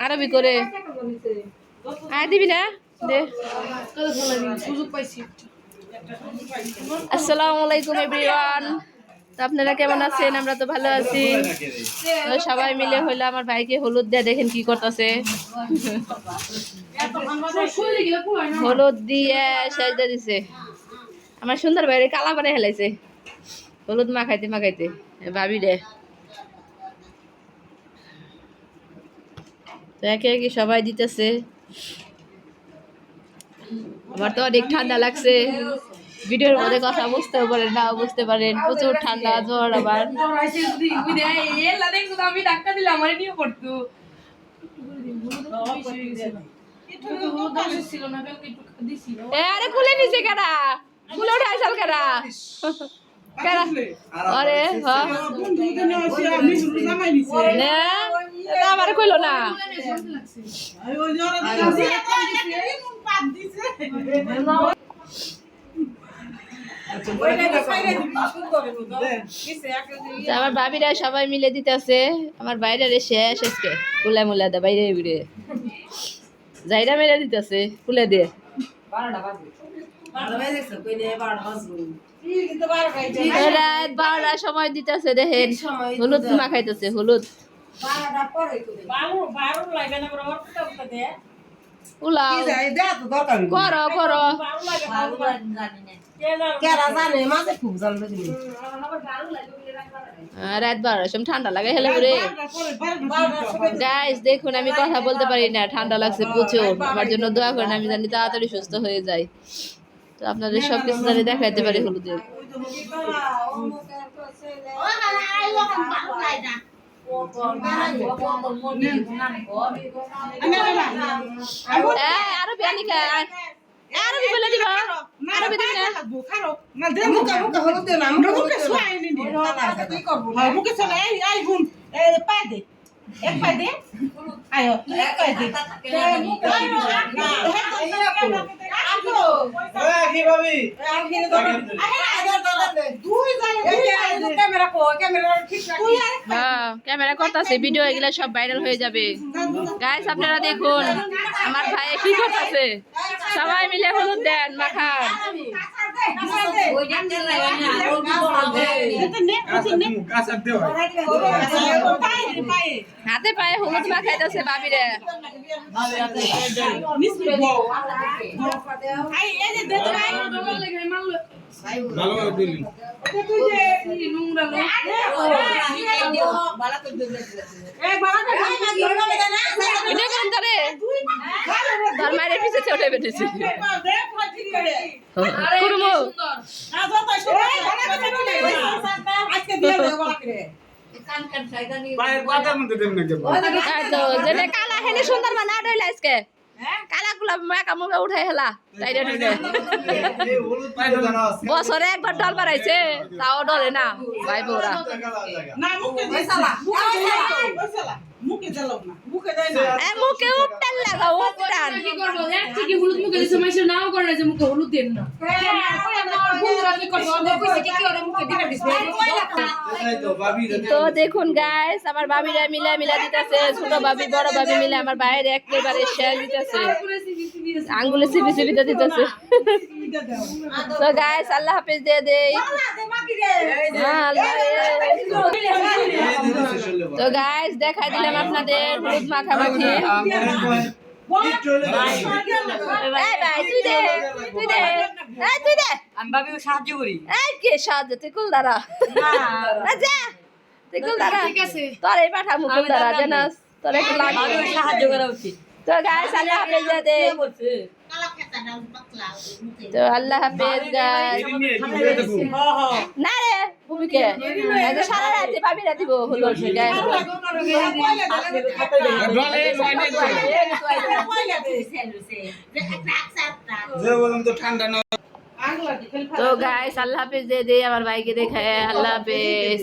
আরবি করে আয় দিবি না দে। আসসালামু আলাইকুম এভরিওয়ান। তো আপনারা কেমন আছেন? আমরা তো ভালো আছি। তো সবাই মিলে হইলো আমার ভাইকে হলুদ দিয়ে দেখেন কি করতেছে। হলুদ দিয়ে সাজা দিছে। আমার সুন্দর ভাইরে কালা করে হেলাইছে হলুদ মাখাইতে মাখাইতে ভাবি রে। তো একে একে সবাই দিতেছে। আমার তো অনেক ঠান্ডা লাগছে, ভিডিওর মধ্যে কথা বুঝতেও পারেন না বুঝতে পারেন, প্রচুর ঠান্ডা জ্বর। আবার আরে খুলে নিছে কেডা, খুলে উঠাই চাল কেডা কেডা আরে আমার কইলো না আমার ভাবিরা সবাই মিলে দিতেছে। আমার বাইরে শেষ আজকে কুলা মুলা দে বাইরে বিড়ে যাইরা মেরে দিতেছে কুলে দিয়ে। রাত 12টার সময় দিতেছে দেখেন হলুদ মাখাইতেছে হলুদ করো করো রাত 12টার সময় ঠান্ডা লাগে হেলে রে গাইস। দেখুন আমি কথা বলতে পারি না, ঠান্ডা লাগছে প্রচুর। আমার জন্য দোয়া করেন, আমি জানি তাড়াতাড়ি সুস্থ হয়ে যাই। তো আপনাদের সবকিছু জানি দেখাইতে পারি হলুদের। আরো বিয়ানি আরবি বলে দিবা আরবি দিন না দে মুখে মুখে হলুদ দে না মুখে সোয়াই নি দি কি করব হ্যাঁ মুখে সোয়াই আই গুন এ পাই দে এক পাই দে আয়ো এক পাই দে মুখে না কি ভাবি আর কি দে দুই জায়গা ক্যামেরা কো ক্যামেরা ঠিক রাখি হ্যাঁ ক্যামেরা করতেছে, ভিডিও এগুলা সব ভাইরাল হয়ে যাবে। গাইস আপনারা দেখুন আমার ভাই কি করতেছে, সবাই মিলে হলুদ দেন মাখান। হাতে পায়ে হলুদ মাখাইতেছে ভাবিরে। ধর্মারে পিছে উঠে বেটেছে কালা হেলে সুন্দর বানা ডইলা আজকে কালা গুলা মাকা মুখে উঠাই হেলা তাই বছরে একবার ডল বাড়াইছে তাও ডলে না ভাই বউরা। মুখে উঠতেন লাগাও উঠতেন হলুদ মুখে নাও করে যে মুখে হলুদ দেন না। তো দেখুন গাইস আমার ভাবিরা মিলা মিলা দিতেছে, ছোট ভাবি বড় ভাবি মিলে আমার বাইরে একেবারে শেয়ার দিতেছে, আঙ্গুলে চিপি চিপি দিতেছে। তো গাইস আল্লাহ হাফেজ দিয়ে দেই। তো গাইস দেখাই দিলাম আপনাদের হলুদ মাখামাখি। সাহায্য করি কে সাহায্য তুই কুল দ্বারা তোর এই পাঠা মুকুল দ্বারা জানাস তোর একটু সাহায্য করা উচিত। তো গাইস আল্লাহ হাফেজ দে। তো আল্লাহ হাফেজ গাইস। না রে ভূমিকে সারা রাতে পাবি না দিব হলো ঠান্ডা তো গাইস আল্লাহ হাফেজ দিয়ে আমার ভাইকে দেখায় আল্লাহ হাফেজ।